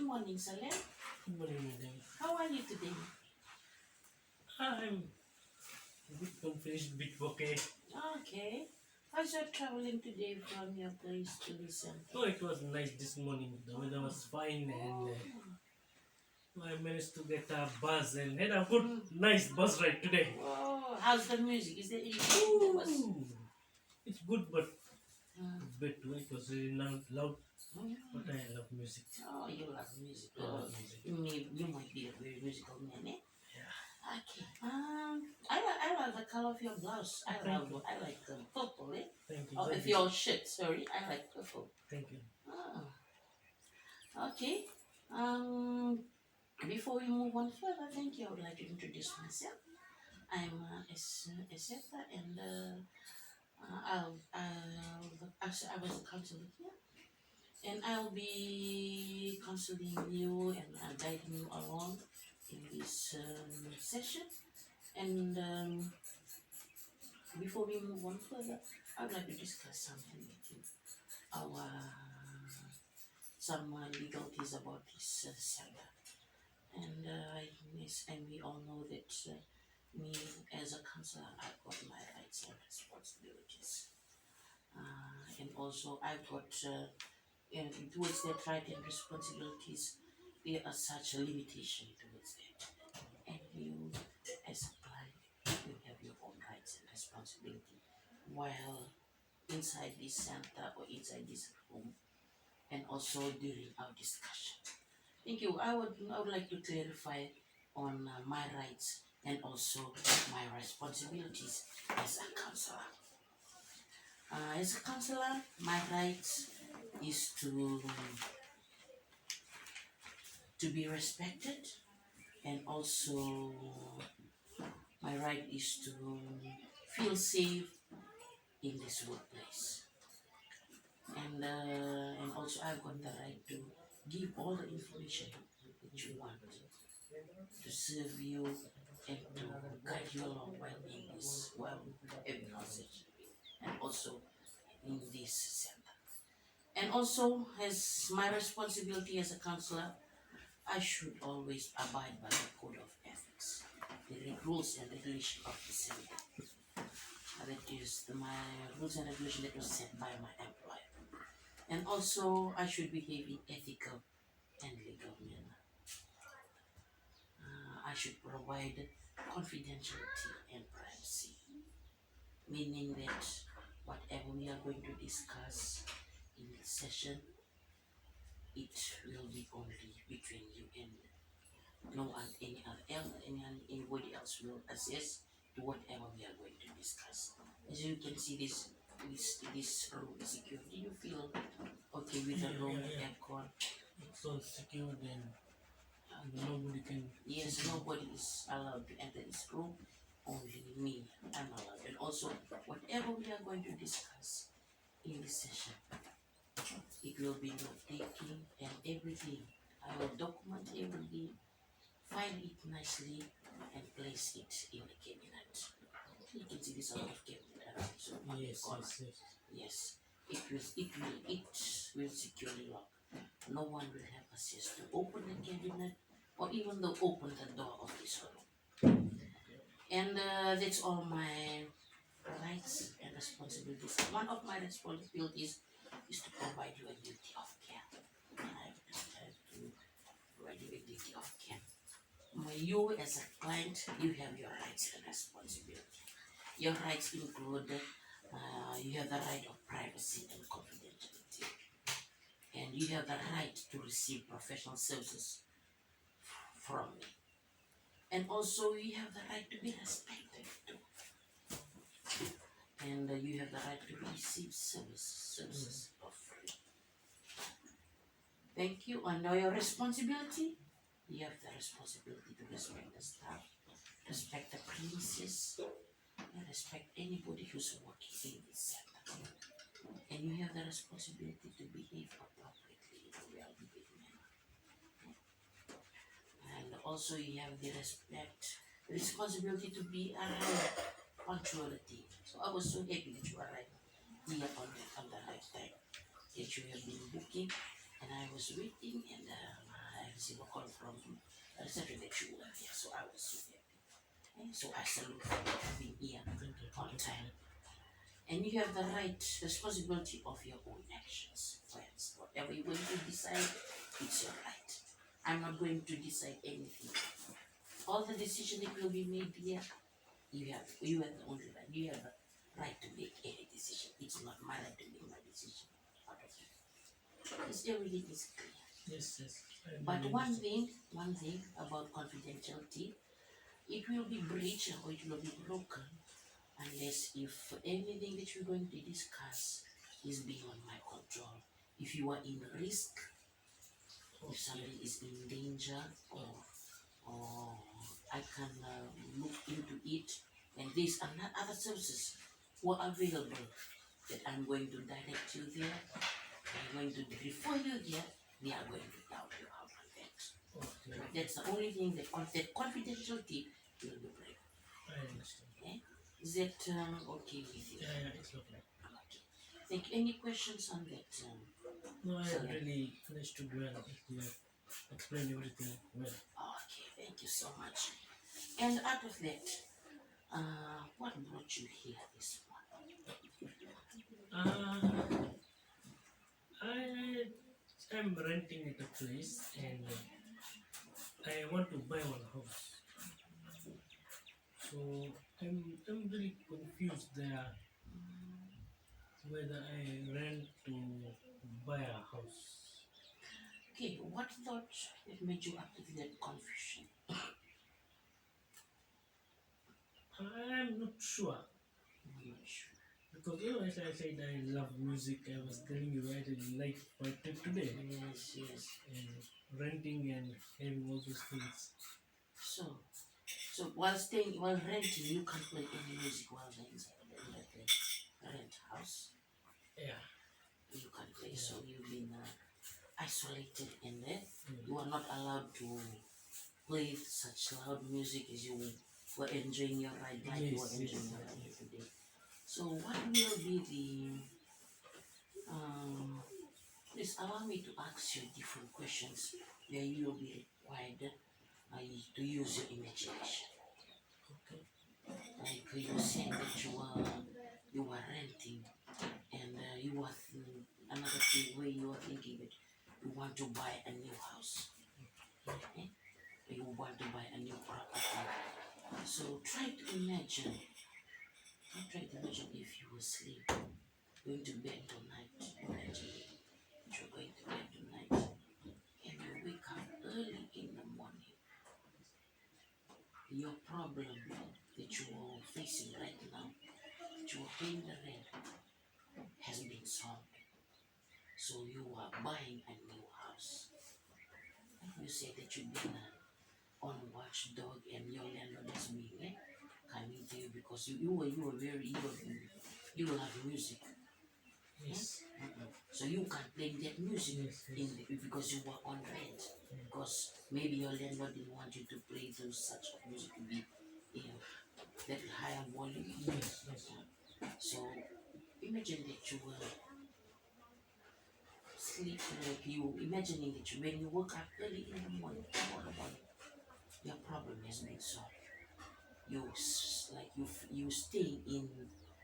morning, Salem. Good morning, madam. How are you today? I'm a bit confused, bit okay. Okay. How's your traveling today from your place to the center? Oh, it was nice this morning. The weather was fine, and I managed to get a bus and had a good, nice bus ride today. Oh, how's the music? Is there any music that was? Ooh, it's good, but Mm. a bit too. It was really loud, Mm. but I love music. Oh, you love music. I Oh, love music. you might be a very musical man, eh? Yeah. Okay. I like the color of your blouse. I Thank you. like purple, eh? Thank you. Oh, Thank if you. your shirt, sorry, I like purple. Thank you. Oh, okay. Before we move on further, thank you. I would like to introduce myself. I'm Eseta, and I was a counselor here, and I'll be counseling you and guiding you along in this session. And before we move on further, I would like to discuss something with you. Our some legalities about this center. And yes, and we all know that me as a counselor, I've got my rights and responsibilities. And also I've got, towards that right and responsibilities, there are such a limitation towards that. And you, as a client, you have your own rights and responsibility while inside this center or inside this room, and also during our discussion. Thank you. I would like to clarify on my rights and also my responsibilities as a counselor. As a counselor, my rights is to be respected, and also my right is to feel safe in this workplace. And also I've got the right to give all the information that you want, to serve you and to guide you along while having our session, and also in this center. And also, as my responsibility as a counselor, I should always abide by the code of ethics, the rules and regulations of the center. That is my rules and regulations that was set by my employer. And also, I should behave in ethical and legal manner. I should provide confidentiality and privacy, meaning that whatever we are going to discuss in this session, it will be only between you and no one, anybody else will access to whatever we are going to discuss. As you can see, this room is secure. Do you feel okay with the room, aircon? It's all secured and nobody can. Yes, nobody is allowed to enter this room. Only me, I'm allowed. And also, whatever we are going to discuss in this session, it will be note taking and everything. I will document everything, file it nicely, and place it in the cabinet. You can see this a lot of cabinet around, so on the corner. Yes, it will securely lock. No one will have access to open the cabinet or even to open the door of this room. And that's all my rights and responsibilities. One of my responsibilities is to provide you a duty of care. And I have to provide you a duty of care. You as a client, you have your rights and responsibility. Your rights include you have the right of privacy and confidentiality. And you have the right to receive professional services from me. And also you have the right to be respected too. And you have the right to receive services for free. Thank you. And your responsibility, you have the responsibility to respect the staff, respect the premises, and respect anybody who's working in this center. And you have the responsibility to behave appropriately in a well-behaved manner. And also you have the responsibility to be arrived punctuality. So I was so happy that you arrived here on the right time, that you have been booking, and I was waiting, and received a call from a reception that you were here, so I was so happy. And so I salute you for being here Thank you. on time. And you have the right responsibility of your own actions, friends. Whatever you're going to decide, it's your right. I'm not going to decide anything. All the decisions that will be made here, you have the only right. You have the right to make any decision. It's not my right to make my decision out of you. Because everything is clear. Yes, yes. But one thing about confidentiality, it will be breached or it will be broken unless if anything that we're going to discuss is beyond my control. If you are in risk, if somebody is in danger, or I can look into it, and these are not other services who are available that I'm going to direct you there, I'm going to refer you there, they are going to help you out on that. Okay. That's the only thing that confidentiality will be break. I understand. Okay? Is that okay with you? Yeah, it's okay. Okay. Think any questions on that? No, I So really understood well. You explained everything well. Okay, thank you so much. And out of that, what brought you here this morning? I am renting at a place and I want to buy one house. So I'm really confused there whether I rent to buy a house. Okay, what thought that made you up to that confusion? I'm not sure I'm not sure. because as I said, I love music. I was telling you I really like my trip today Yes. and renting and having all those things. So while renting, you can't play any music while inside the rent house. Yeah. You can't play, Yeah. so you've been isolated in there. Mm. You are not allowed to play such loud music as you were enjoying your ride, like you were Yes, enjoying yes. your ride today. So what will be the please allow me to ask you different questions where you will be required to use your imagination. Okay. Like you were saying that you were renting and you were another thing where you were thinking that you want to buy a new house. Okay? You want to buy a new property. So try to imagine if you were asleep, going to bed tonight. Imagine that you're going to bed tonight and you wake up early in the morning. Your problem that you are facing right now, that you are paying the rent, has been solved. So you are buying a new house. And you say that you've been on watchdog and your landlord has been coming to you because you were very you love music. Yes. So you can play that music Yes. because you were on rent. Because maybe your landlord didn't want you to play those such of music to be that higher volume. Yes. So imagine that you were sleeping, like you imagining that when you woke up early in the morning, your problem has been solved. You stay in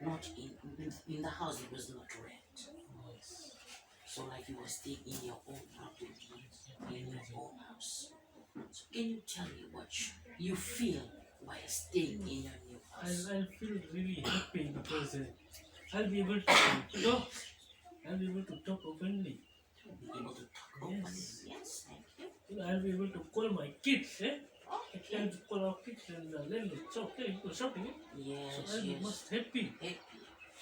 not in the house it was not rent. Yes. So like you were staying in your own property, in your own house. So can you tell me what you feel while staying in your new house? I'll feel really happy because I'll be able to talk. I'll be able to talk openly. You'll be able to talk openly. Yes, thank you. I'll be able to call my kids. I Okay. can call our kids and then talk. Hey, go shopping. Yes, So I'll be much happy. Happy.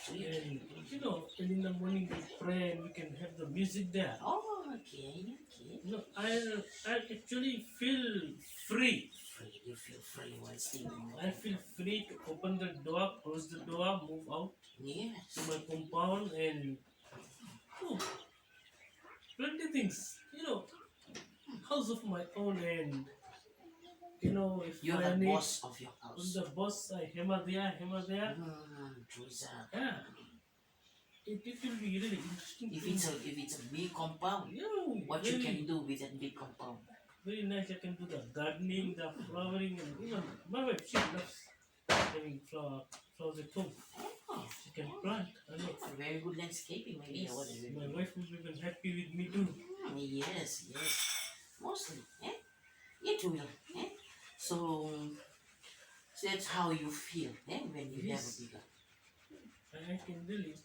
So you And can. and in the morning we pray and we can have the music there. Oh, okay. I'll actually feel free. Free. You feel free while staying in I feel free to open the door, close the door, move out to my compound and oh, plenty things. House of my own and if You're I the need boss of your I'm house. the boss, I hammer there. True, sir. Yeah. It will be really interesting. If it's a big compound, what you can do with that big compound? very nice. I can do the gardening, the flowering, and even my wife, she loves having flowers at home. Oh, She can plant a lot. very good landscaping, maybe. Yes, What is it? my wife will be even happy with me too. Yes, yes. Mostly, eh? It will, eh? So, so that's how you feel, eh? When you have a Yes, bigger. I can really,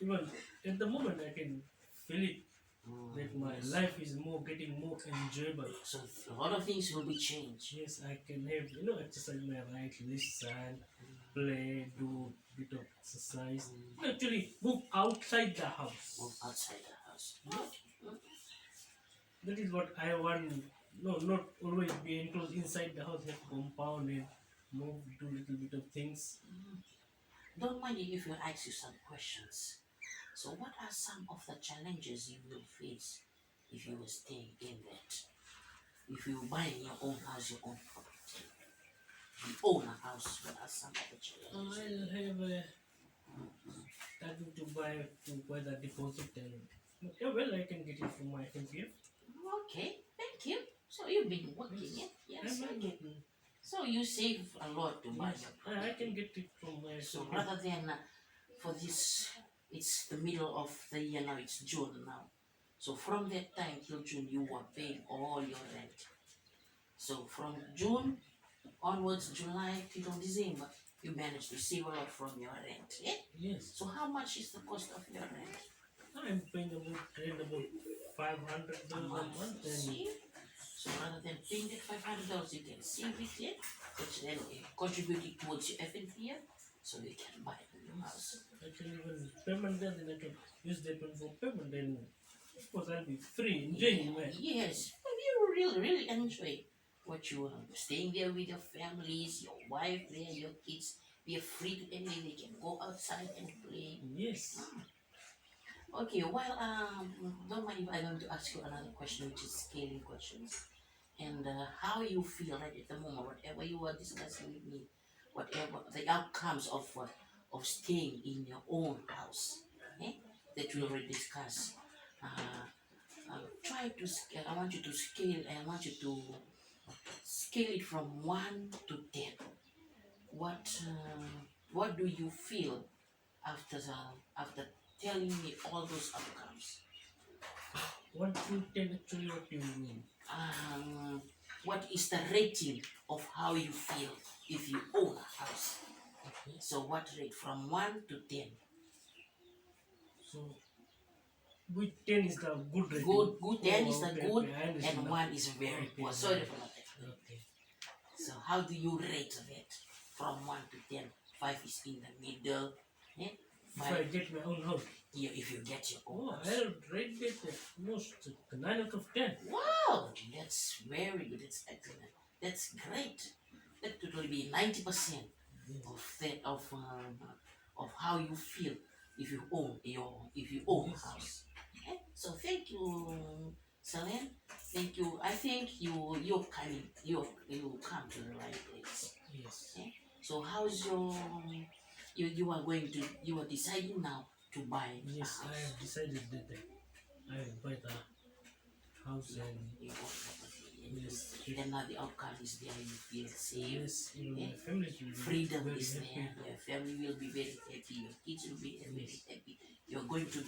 even at the moment, I can feel it that my Yes. life is getting more enjoyable. So a lot of things will be changed. Yes, I can have exercise my right, listen, play, do bit of exercise. Actually, move outside the Move house. outside the house. That is what I want. No, not always be enclosed inside the house. Have compound and move, do little bit of things. Don't mind if you ask you some questions. So what are some of the challenges you will face if you were staying in that? If you buy your own house, your own property, you own a house, what are some of the challenges? I'll have starting to buy the deposit and yeah, well, I can get it from my MPF. Okay, thank you. So you've been working, Yes, yeah? I'm Yes, not okay. working. So you save a lot to buy Yes, your I can property. get it from my So MPF. rather than for this, it's the middle of the year now, it's June now. So from that time till June, you were paying all your rent. So from June onwards, July till December, you managed to save a lot from your rent. Yeah? Yes, So how much is the cost of your rent I'm paying about $500 a a month? month, and See? So rather than paying that $500, you can save it, yeah? Which then contribute it towards your FNP, so you can buy a new house. I can even payment that, and I can use that one for payment. Then of course I'll be free enjoying my. Yes, you really, really enjoy what you are staying there with your families, your wife there, your kids. They're free to anyway, they can go outside and play. Yes, Okay, well, don't mind if I'm going to ask you another question, which is scaling questions. And how you feel right at the moment, whatever you are discussing with me, whatever the outcomes of staying in your own house, eh, that we already discussed. Try to scale. I want you to scale. I want you to scale it from 1 to 10. What do you feel after telling me all those outcomes? 1 to 10 actually what you mean? Um, what is the rating of how you feel if you own a house? Okay, So what rate from 1 to 10? so which 10 is the good rating? Good. 10 is the okay, good, okay, I understand and now. 1 is very Okay, poor. Sorry right. for that explanation. Okay, So how do you rate that from 1 to 10? 5 is in the middle. Eh? if I 5, get my own house, yeah, if you get your own oh, house. I'll rate it at most 9 out of 10. Wow, that's very good. That's excellent. That's great. That will be 90% Yes. of that of how you feel if you own Yes. a house. Eh? So thank you, Celine. Thank you. I think you come to the right place. Yes. Eh? So how's you are deciding now to buy Yes, a I house. have decided that I will buy the house and You own property. yes, Then now the outcome is there. You feel safe. yes, even Yeah. my family will be Freedom very is happy. there. Your family will be very happy. Your kids will be very Yes. happy. You're going to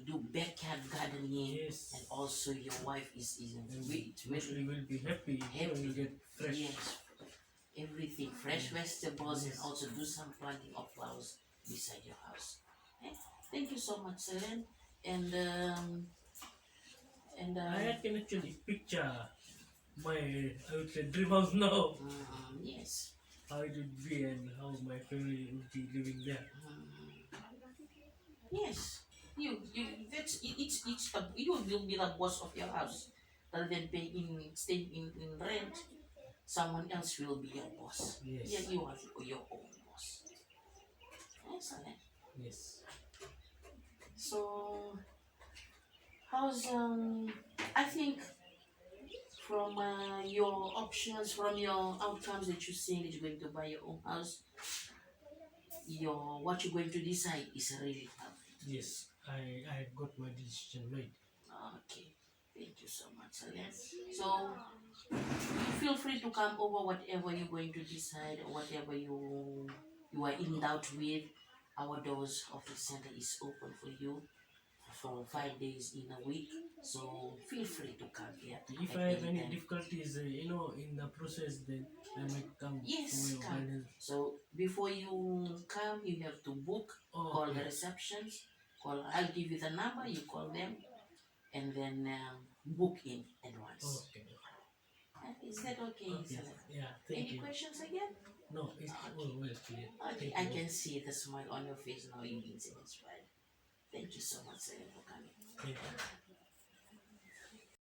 do backyard gardening, Yes. and also your wife is And it's mostly will be happy. Happy. Will get fresh. yes, everything fresh vegetables, and Yes. also do some planting of flowers beside your house. Eh? Thank you so much, Selen. And I can actually picture my, I would say, dream house now. yes. How it would be and how my family would be living there. Yes, that's you will be the boss of your house rather than staying in rent. Someone else will be your boss. Yes. Yeah, you are your own boss. Excellent. Yes. So how's I think from your options, from your outcomes that you're saying that you're going to buy your own house, what you're going to decide is really tough. Yes. I got my decision made. Okay. Thank you so much, Celeste. So feel free to come over whatever you're going to decide or whatever you are in doubt with. Our doors of the center is open for you for 5 days in a week. So feel free to come here. If at I have any time. difficulties, in the process, then I might come Yes, for your come. guidance. So before you come, you have to book, call the receptions, I'll give you the number, you call them, and then book in advance. Okay. Is that okay? Okay. Selena? Yeah, thank Any you. questions again? No, it's well clear. Okay, Thank I you. can see the smile on your face now. You being satisfied. Thank you so much, Selena, for coming. Thank you.